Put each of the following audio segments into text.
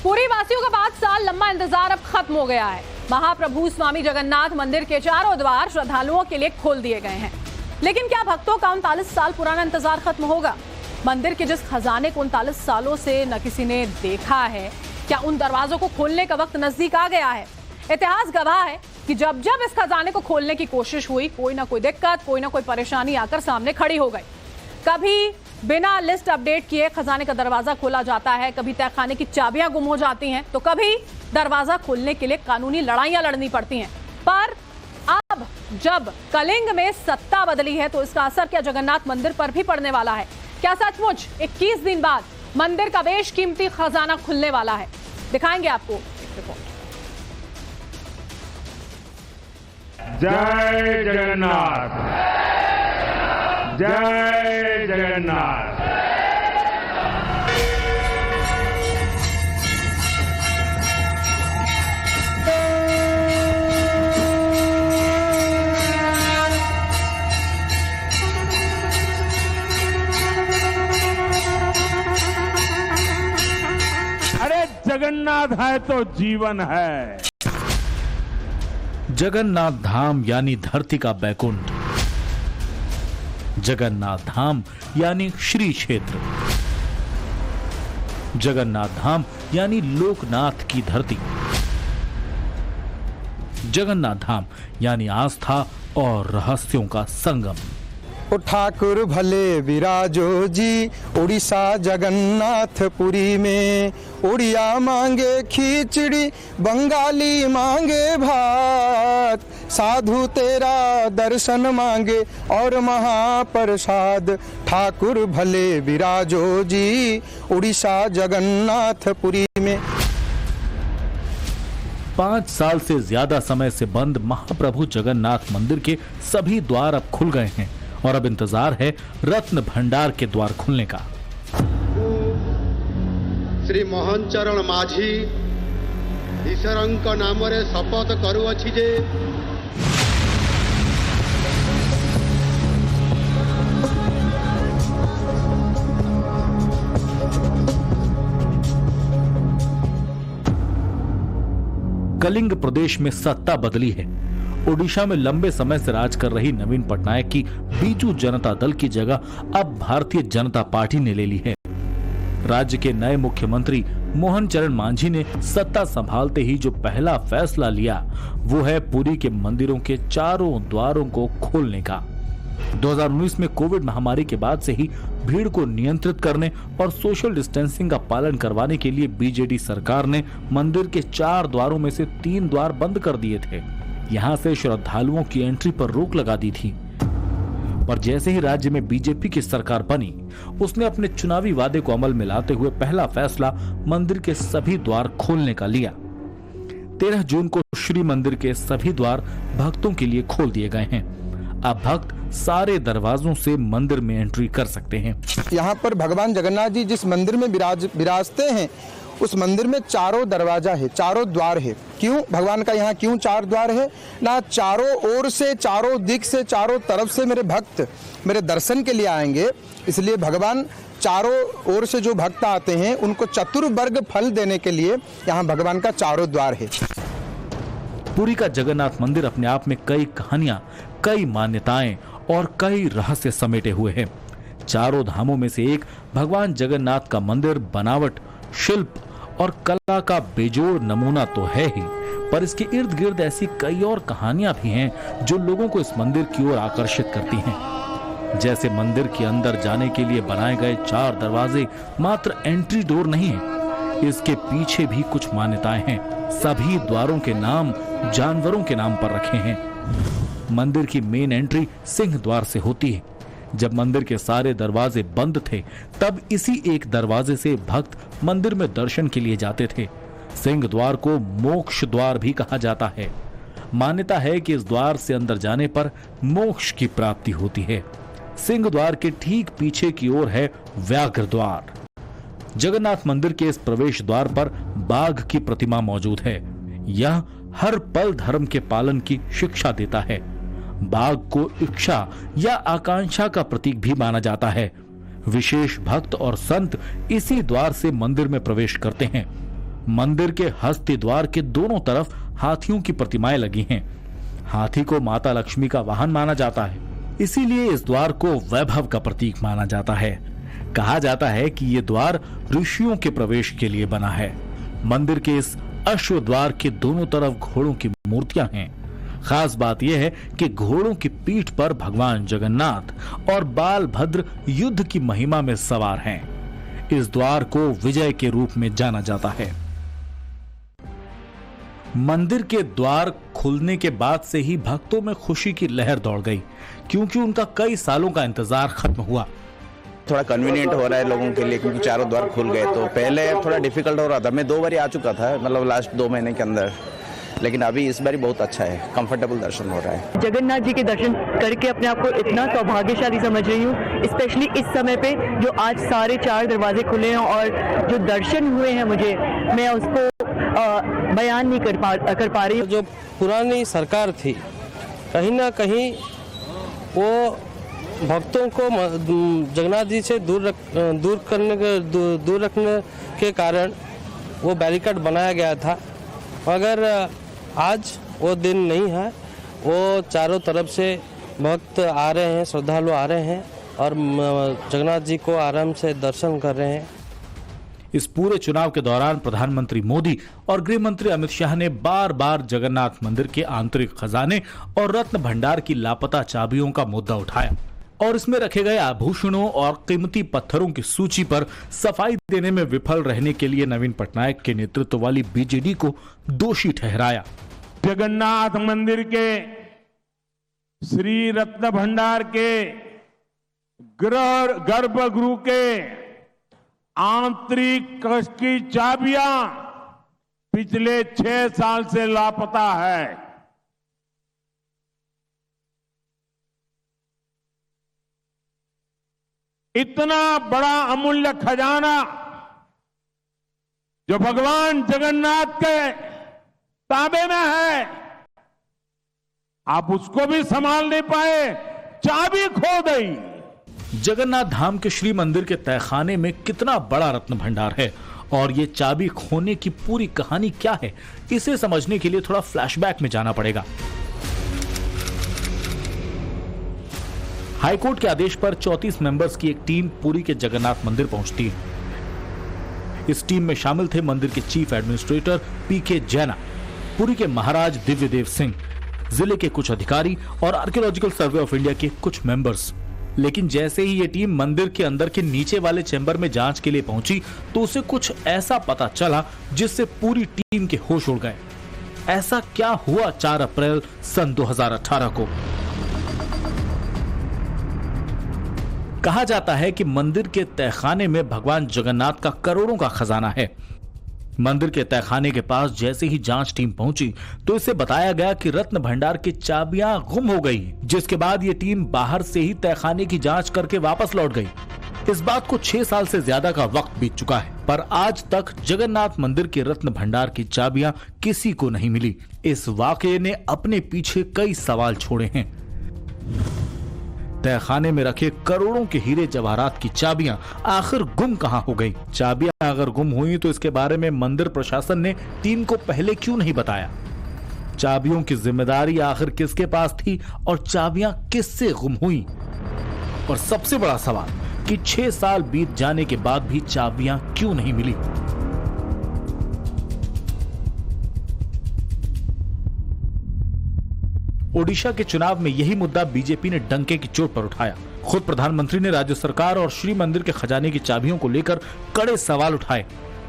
पूरी वासियों का 5 साल लंबा इंतजार अब खत्म हो गया है। महाप्रभु स्वामी जगन्नाथ मंदिर के चारों द्वार श्रद्धालुओं के लिए खोल दिए गए हैं। लेकिन क्या भक्तों का 39 साल पुराना इंतजार खत्म होगा? मंदिर के जिस खजाने को 39 सालों से न किसी ने देखा है, क्या उन दरवाजों को खोलने का वक्त नजदीक आ गया है? इतिहास गवाह है कि जब जब इस खजाने को खोलने की कोशिश हुई, कोई ना कोई दिक्कत, कोई ना कोई परेशानी आकर सामने खड़ी हो गई। कभी बिना लिस्ट अपडेट किए खजाने का दरवाजा खोला जाता है, कभी तहखाने की चाबियां गुम हो जाती हैं, तो कभी दरवाजा खोलने के लिए कानूनी लड़ाइयां लड़नी पड़ती हैं। पर अब जब कलिंग में सत्ता बदली है, तो इसका असर क्या जगन्नाथ मंदिर पर भी पड़ने वाला है? क्या सचमुच 21 दिन बाद मंदिर का बेशकीमती खजाना खुलने वाला है? दिखाएंगे आपको एक रिपोर्ट। जय जगन्नाथ, जय जगन्नाथ। अरे जगन्नाथ है तो जीवन है। जगन्नाथ धाम यानी धरती का बैकुंठ, जगन्नाथ धाम यानी श्री क्षेत्र, जगन्नाथ धाम यानी लोकनाथ की धरती, जगन्नाथ धाम यानी आस्था और रहस्यों का संगम। ओ ठाकुर भले विराजो जी उड़ीसा जगन्नाथपुरी में। उड़िया मांगे खिचड़ी, बंगाली मांगे भात, साधु तेरा दर्शन मांगे और महाप्रसाद। ठाकुर भले विराजो जी उड़ीसा जगन्नाथपुरी में। 5 साल से ज्यादा समय से बंद महाप्रभु जगन्नाथ मंदिर के सभी द्वार अब खुल गए हैं और अब इंतजार है रत्न भंडार के द्वार खुलने का। श्री मोहन चरण माझी ईश्वरंक नाम रे शपथ करुअछि जे कलिंग प्रदेश में सत्ता बदली है। ओडिशा में लंबे समय से राज कर रही नवीन पटनायक की बीजू जनता दल की जगह अब भारतीय जनता पार्टी ने ले ली है। राज्य के नए मुख्यमंत्री मोहन चरण मांझी ने सत्ता संभालते ही जो पहला फैसला लिया, वो है पुरी के मंदिरों के चारों द्वारों को खोलने का। 2019 में कोविड महामारी के बाद से ही भीड़ को नियंत्रित करने और सोशल डिस्टेंसिंग का पालन करवाने के लिए बीजेडी सरकार ने मंदिर के 4 द्वारों में से 3 द्वार बंद कर दिए थे। यहाँ से श्रद्धालुओं की एंट्री पर रोक लगा दी थी। पर जैसे ही राज्य में बीजेपी की सरकार बनी, उसने अपने चुनावी वादे को अमल में लाते हुए पहला फैसला मंदिर के सभी द्वार खोलने का लिया। 13 जून को श्री मंदिर के सभी द्वार भक्तों के लिए खोल दिए गए हैं। अब भक्त सारे दरवाजों से मंदिर में एंट्री कर सकते हैं। यहाँ पर भगवान जगन्नाथ जी जिस मंदिर में विराजते हैं, उस मंदिर में चारों दरवाजा है, चारों द्वार है। क्यों भगवान का यहाँ क्यों 4 द्वार है? ना चारों ओर से, चारों दिक से, चारों तरफ से मेरे भक्त मेरे दर्शन के लिए आएंगे, इसलिए भगवान चारों ओर से जो भक्त आते हैं उनको चतुर्वर्ग फल देने के लिए यहाँ भगवान का चारों द्वार है। पुरी का जगन्नाथ मंदिर अपने आप में कई कहानियां, कई मान्यताएं और कई रहस्य समेटे हुए हैं। चारों धामों में से एक भगवान जगन्नाथ का मंदिर बनावट, शिल्प और कला का बेजोड़ नमूना तो है ही, पर इसके इर्द गिर्द ऐसी कई और कहानियां भी हैं जो लोगों को इस मंदिर की ओर आकर्षित करती हैं। जैसे मंदिर के अंदर जाने के लिए बनाए गए 4 दरवाजे मात्र एंट्री डोर नहीं है, इसके पीछे भी कुछ मान्यताएं हैं। सभी द्वारों के नाम जानवरों के नाम पर रखे हैं। मंदिर की मेन एंट्री सिंह द्वार से होती है। जब मंदिर के सारे दरवाजे बंद थे, तब इसी एक दरवाजे से भक्त मंदिर में दर्शन के लिए जाते थे। सिंह द्वार को मोक्ष द्वार भी कहा जाता है। मान्यता है कि इस द्वार से अंदर जाने पर मोक्ष की प्राप्ति होती है। सिंह द्वार के ठीक पीछे की ओर है व्याघ्र द्वार। जगन्नाथ मंदिर के इस प्रवेश द्वार पर बाघ की प्रतिमा मौजूद है। यह हर पल धर्म के पालन की शिक्षा देता है। बाघ को इच्छा या आकांक्षा का प्रतीक भी माना जाता है। विशेष भक्त और संत इसी द्वार से मंदिर में प्रवेश करते हैं। मंदिर के हस्ती द्वार के दोनों तरफ हाथियों की प्रतिमाएं लगी हैं। हाथी को माता लक्ष्मी का वाहन माना जाता है, इसीलिए इस द्वार को वैभव का प्रतीक माना जाता है। कहा जाता है कि ये द्वार ऋषियों के प्रवेश के लिए बना है। मंदिर के इस अश्व द्वार के दोनों तरफ घोड़ों की मूर्तियां हैं। खास बात यह है कि घोड़ों की पीठ पर भगवान जगन्नाथ और बालभद्र युद्ध की महिमा में सवार हैं। इस द्वार को विजय के रूप में जाना जाता है। मंदिर के द्वार खुलने के बाद से ही भक्तों में खुशी की लहर दौड़ गई, क्योंकि उनका कई सालों का इंतजार खत्म हुआ। थोड़ा कन्वीनियंट हो रहा है लोगों के लिए, क्योंकि चारों द्वार खुल गए। तो पहले थोड़ा डिफिकल्ट हो रहा था। मैं 2 बार आ चुका था, मतलब लास्ट 2 महीने के अंदर, लेकिन अभी इस बार बहुत अच्छा है, कंफर्टेबल दर्शन हो रहा है। जगन्नाथ जी के दर्शन करके अपने आप को इतना सौभाग्यशाली समझ रही हूँ, स्पेशली इस समय पे जो आज सारे 4 दरवाजे खुले हैं और जो दर्शन हुए हैं मुझे, मैं उसको बयान नहीं कर पा रही। जो पुरानी सरकार थी, कहीं ना कहीं वो भक्तों को जगन्नाथ जी से दूर रखने के कारण वो बैरिकेड बनाया गया था। मगर आज वो दिन नहीं है। वो चारों तरफ से भक्त आ रहे हैं, श्रद्धालु आ रहे हैं और जगन्नाथ जी को आराम से दर्शन कर रहे हैं। इस पूरे चुनाव के दौरान प्रधानमंत्री मोदी और गृह मंत्री अमित शाह ने बार बार जगन्नाथ मंदिर के आंतरिक खजाने और रत्न भंडार की लापता चाबियों का मुद्दा उठाया और इसमें रखे गए आभूषणों और कीमती पत्थरों की सूची पर सफाई देने में विफल रहने के लिए नवीन पटनायक के नेतृत्व वाली बीजेडी को दोषी ठहराया। जगन्नाथ मंदिर के श्री रत्न भंडार के गर्भगृह के आंतरिक कक्ष की चाबियां पिछले 6 साल से लापता है। इतना बड़ा अमूल्य खजाना जो भगवान जगन्नाथ के ताबे में है, आप उसको भी संभाल नहीं पाए, चाबी खो गई। जगन्नाथ धाम के श्री मंदिर के तहखाने में कितना बड़ा रत्न भंडार है और ये चाबी खोने की पूरी कहानी क्या है, इसे समझने के लिए थोड़ा फ्लैशबैक में जाना पड़ेगा। हाईकोर्ट के आदेश पर 34 मेंबर्स की एक टीम पुरी के जगन्नाथ मंदिर पहुंचती है। इस टीम में शामिल थे मंदिर के चीफ एडमिनिस्ट्रेटर पीके जैना, पुरी के महाराज दिव्यदेव सिंह, जिले के कुछ अधिकारी और आर्कियोलॉजिकल सर्वे ऑफ इंडिया के कुछ मेंबर्स। लेकिन जैसे ही ये टीम मंदिर के अंदर के नीचे वाले चैम्बर में जांच के लिए पहुंची तो उसे कुछ ऐसा पता चला जिससे पूरी टीम के होश उड़ गए। ऐसा क्या हुआ 4 अप्रैल सन 2018 को? कहा जाता है कि मंदिर के तहखाने में भगवान जगन्नाथ का करोड़ों का खजाना है। मंदिर के तहखाने के पास जैसे ही जांच टीम पहुंची तो इसे बताया गया कि रत्न भंडार की चाबियां गुम हो गई, जिसके बाद ये टीम बाहर से ही तहखाने की जांच करके वापस लौट गई। इस बात को 6 साल से ज्यादा का वक्त बीत चुका है, पर आज तक जगन्नाथ मंदिर के रत्न भंडार की चाबियां किसी को नहीं मिली। इस वाकये ने अपने पीछे कई सवाल छोड़े हैं। तहखाने में रखे करोड़ों के हीरे जवाहरात की चाबियां आखिर गुम कहां हो गई? चाबियां अगर गुम हुई तो इसके बारे में मंदिर प्रशासन ने टीम को पहले क्यों नहीं बताया? चाबियों की जिम्मेदारी आखिर किसके पास थी और चाबियां किससे गुम हुई? और सबसे बड़ा सवाल कि 6 साल बीत जाने के बाद भी चाबियां क्यों नहीं मिली? ओडिशा के चुनाव में यही मुद्दा बीजेपी ने डंके की चोट पर उठाया। खुद प्रधानमंत्री ने राज्य सरकार और श्री मंदिर के खजाने की चाबियों को लेकर कड़े सवाल उठाए।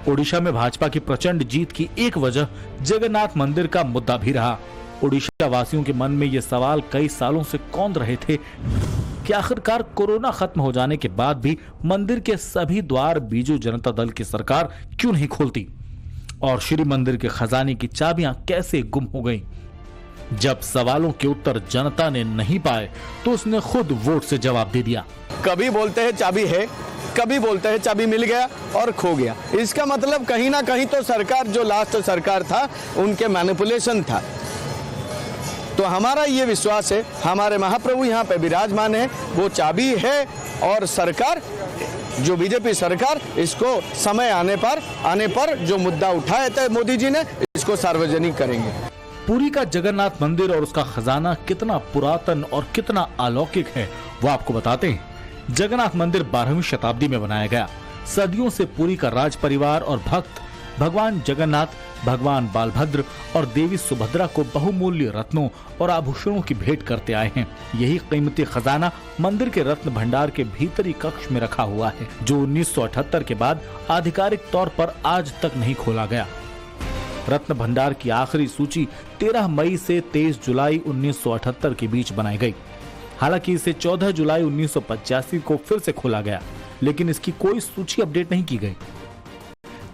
ओडिशा में भाजपा की प्रचंड जीत की एक वजह जगन्नाथ मंदिर का मुद्दा भी रहा। ओडिशा वासियों के मन में ये सवाल कई सालों से कौंध रहे थे कि आखिरकार कोरोना खत्म हो जाने के बाद भी मंदिर के सभी द्वार बीजू जनता दल की सरकार क्यों नहीं खोलती और श्री मंदिर के खजाने की चाबियां कैसे गुम हो गईं? जब सवालों के उत्तर जनता ने नहीं पाए तो उसने खुद वोट से जवाब दे दिया। कभी बोलते हैं चाबी है, कभी बोलते हैं चाबी मिल गया और खो गया। इसका मतलब कहीं ना कहीं तो सरकार जो लास्ट सरकार था उनके मैनिपुलेशन था। तो हमारा ये विश्वास है, हमारे महाप्रभु यहाँ पे विराजमान है, वो चाबी है और सरकार जो बीजेपी सरकार इसको समय आने पर जो मुद्दा उठाया था मोदी जी ने इसको सार्वजनिक करेंगे। पुरी का जगन्नाथ मंदिर और उसका खजाना कितना पुरातन और कितना अलौकिक है वो आपको बताते हैं। जगन्नाथ मंदिर 12वीं शताब्दी में बनाया गया। सदियों से पुरी का राज परिवार और भक्त भगवान जगन्नाथ, भगवान बालभद्र और देवी सुभद्रा को बहुमूल्य रत्नों और आभूषणों की भेंट करते आए हैं। यही कीमती खजाना मंदिर के रत्न भंडार के भीतरी कक्ष में रखा हुआ है, जो 1978 के बाद आधिकारिक तौर पर आज तक नहीं खोला गया। रत्न भंडार की आखिरी सूची 13 मई से 23 जुलाई 1978 के बीच बनाई गई। हालांकि इसे 14 जुलाई 1985 को फिर से खोला गया, लेकिन इसकी कोई सूची अपडेट नहीं की गई।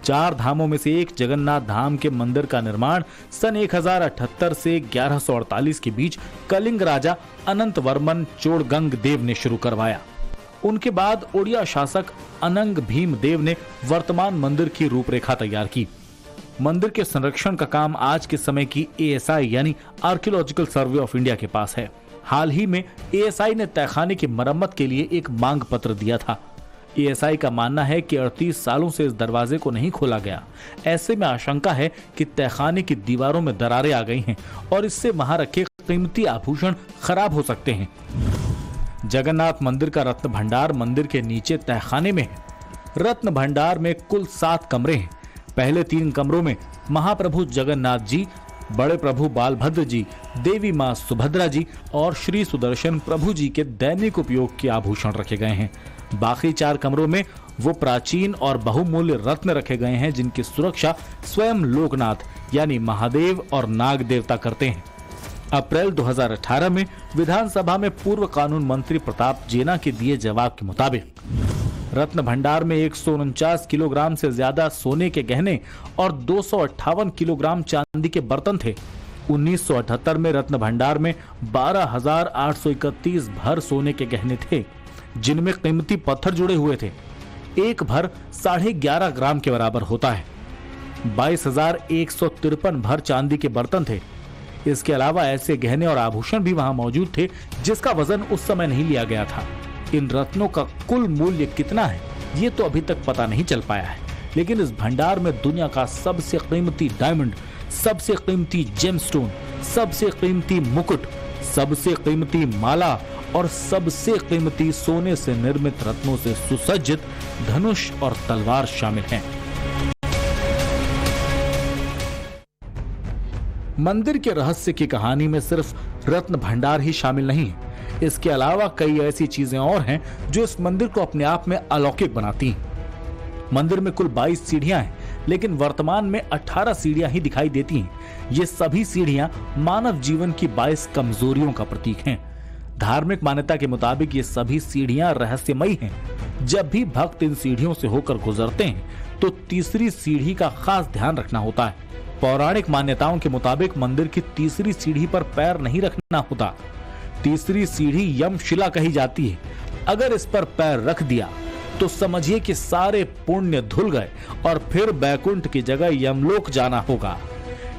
4 धामों में से एक जगन्नाथ धाम के मंदिर का निर्माण सन 1078 से 1148 के बीच कलिंग राजा अनंत वर्मन चोड़गंग देव ने शुरू करवाया। उनके बाद ओडिया शासक अनंग भीम देव ने वर्तमान मंदिर की रूपरेखा तैयार की। मंदिर के संरक्षण का काम आज के समय की ASI यानी आर्कियोलॉजिकल सर्वे ऑफ इंडिया के पास है। हाल ही में ASI ने तहखाने की मरम्मत के लिए एक मांग पत्र दिया था। ASI का मानना है कि 38 सालों से इस दरवाजे को नहीं खोला गया। ऐसे में आशंका है कि तहखाने की दीवारों में दरारें आ गई हैं और इससे वहां रखे कीमती आभूषण खराब हो सकते हैं। जगन्नाथ मंदिर का रत्न भंडार मंदिर के नीचे तहखाने में है। रत्न भंडार में कुल 7 कमरे हैं। पहले 3 कमरों में महाप्रभु जगन्नाथ जी, बड़े प्रभु बालभद्र जी, देवी मां सुभद्रा जी और श्री सुदर्शन प्रभु जी के दैनिक उपयोग के आभूषण रखे गए हैं। बाकी 4 कमरों में वो प्राचीन और बहुमूल्य रत्न रखे गए हैं जिनकी सुरक्षा स्वयं लोकनाथ यानी महादेव और नाग देवता करते हैं। अप्रैल 2018 में विधानसभा में पूर्व कानून मंत्री प्रताप जेना के दिए जवाब के मुताबिक रत्न भंडार में 149 किलोग्राम से ज्यादा सोने के गहने और 258 किलोग्राम चांदी के बर्तन थे। 1978 में रत्न भंडार में 12,831 भर सोने के गहने थे, जिनमें कीमती पत्थर जुड़े हुए थे। एक भर 11.5 ग्राम के बराबर होता है। 22,153 भर चांदी के बर्तन थे। इसके अलावा ऐसे गहने और आभूषण भी वहां मौजूद थे जिसका वजन उस समय नहीं लिया गया था। इन रत्नों का कुल मूल्य कितना है ये तो अभी तक पता नहीं चल पाया है, लेकिन इस भंडार में दुनिया का सबसे कीमती डायमंड, सबसे कीमती जेमस्टोन, सबसे कीमती मुकुट, सबसे कीमती माला और सबसे कीमती सोने से निर्मित रत्नों से सुसज्जित धनुष और तलवार शामिल हैं। मंदिर के रहस्य की कहानी में सिर्फ रत्न भंडार ही शामिल नहीं है। इसके अलावा कई ऐसी चीजें और हैं जो इस मंदिर को अपने आप में अलौकिक बनाती हैं। मंदिर में कुल 22 सीढ़ियां हैं, लेकिन वर्तमान में 18 सीढ़ियां ही दिखाई देती हैं। ये सभी सीढ़ियां मानव जीवन की 22 कमजोरियों का प्रतीक हैं। धार्मिक मान्यता के मुताबिक ये सभी सीढ़ियां रहस्यमयी हैं। जब भी भक्त इन सीढ़ियों से होकर गुजरते हैं तो तीसरी सीढ़ी का खास ध्यान रखना होता है। पौराणिक मान्यताओं के मुताबिक मंदिर की तीसरी सीढ़ी पर पैर नहीं रखना होता। तीसरी सीढ़ी यमशिला कही जाती है। अगर इस पर पैर रख दिया तो समझिए कि सारे पुण्य धुल गए और फिर बैकुंठ की जगह यमलोक जाना होगा।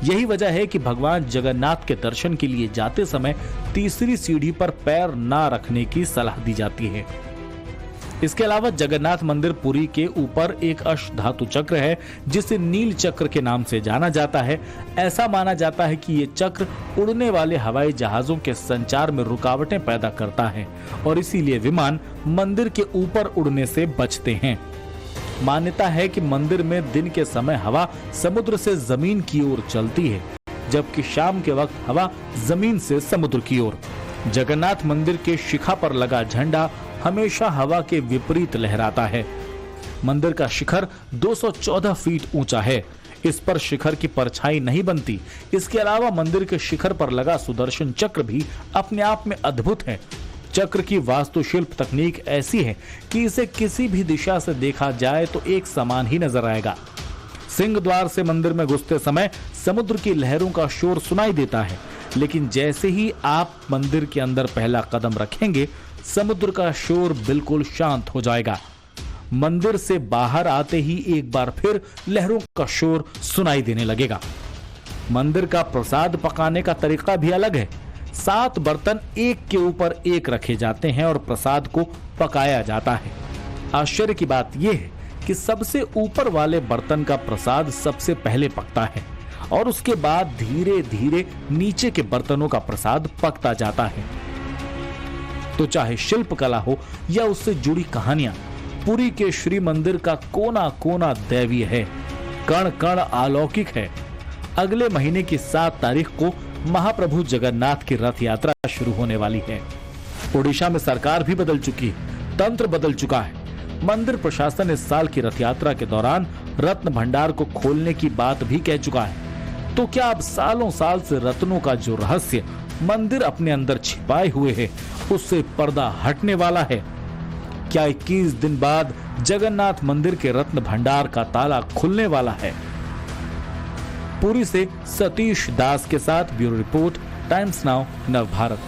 यही वजह है कि भगवान जगन्नाथ के दर्शन के लिए जाते समय तीसरी सीढ़ी पर पैर ना रखने की सलाह दी जाती है। इसके अलावा जगन्नाथ मंदिर पुरी के ऊपर एक अष्टधातु चक्र है जिसे नील चक्र के नाम से जाना जाता है। ऐसा माना जाता है कि ये चक्र उड़ने वाले हवाई जहाजों के संचार में रुकावटें पैदा करता है और इसीलिए विमान मंदिर के ऊपर उड़ने से बचते हैं। मान्यता है कि मंदिर में दिन के समय हवा समुद्र से जमीन की ओर चलती है, जबकि शाम के वक्त हवा जमीन से समुद्र की ओर। जगन्नाथ मंदिर के शिखा पर लगा झंडा हमेशा हवा के विपरीत लहराता है। मंदिर का शिखर 214 फीट ऊंचा है। इस पर शिखर की परछाई नहीं बनती। इसके अलावा मंदिर के शिखर पर लगा सुदर्शन चक्र भी अपने आप में अद्भुत है। चक्र की वास्तुशिल्प तकनीक ऐसी है कि इसे किसी भी दिशा से देखा जाए तो एक समान ही नजर आएगा। सिंह द्वार से मंदिर में घुसते समय समुद्र की लहरों का शोर सुनाई देता है, लेकिन जैसे ही आप मंदिर के अंदर पहला कदम रखेंगे समुद्र का शोर बिल्कुल शांत हो जाएगा। मंदिर से बाहर आते ही एक बार फिर लहरों का शोर सुनाई देने लगेगा। मंदिर का प्रसाद पकाने का तरीका भी अलग है। 7 बर्तन एक के ऊपर एक रखे जाते हैं और प्रसाद को पकाया जाता है। आश्चर्य की बात यह है कि सबसे ऊपर वाले बर्तन का प्रसाद सबसे पहले पकता है और उसके बाद धीरे धीरे नीचे के बर्तनों का प्रसाद पकता जाता है। तो चाहे शिल्पकला हो या उससे जुड़ी कहानियां, पुरी के श्री मंदिर का कोना कोना दैवीय है, कण कण अलौकिक है। अगले महीने की 7 तारीख को महाप्रभु जगन्नाथ की रथ यात्रा शुरू होने वाली है। ओडिशा में सरकार भी बदल चुकी है, तंत्र बदल चुका है। मंदिर प्रशासन इस साल की रथ यात्रा के दौरान रत्न भंडार को खोलने की बात भी कह चुका है। तो क्या अब सालों साल से रत्नों का जो रहस्य मंदिर अपने अंदर छिपाए हुए है, उससे पर्दा हटने वाला है? क्या 21 दिन बाद जगन्नाथ मंदिर के रत्न भंडार का ताला खुलने वाला है? पुरी से सतीश दास के साथ bureau report, times now Navbharat.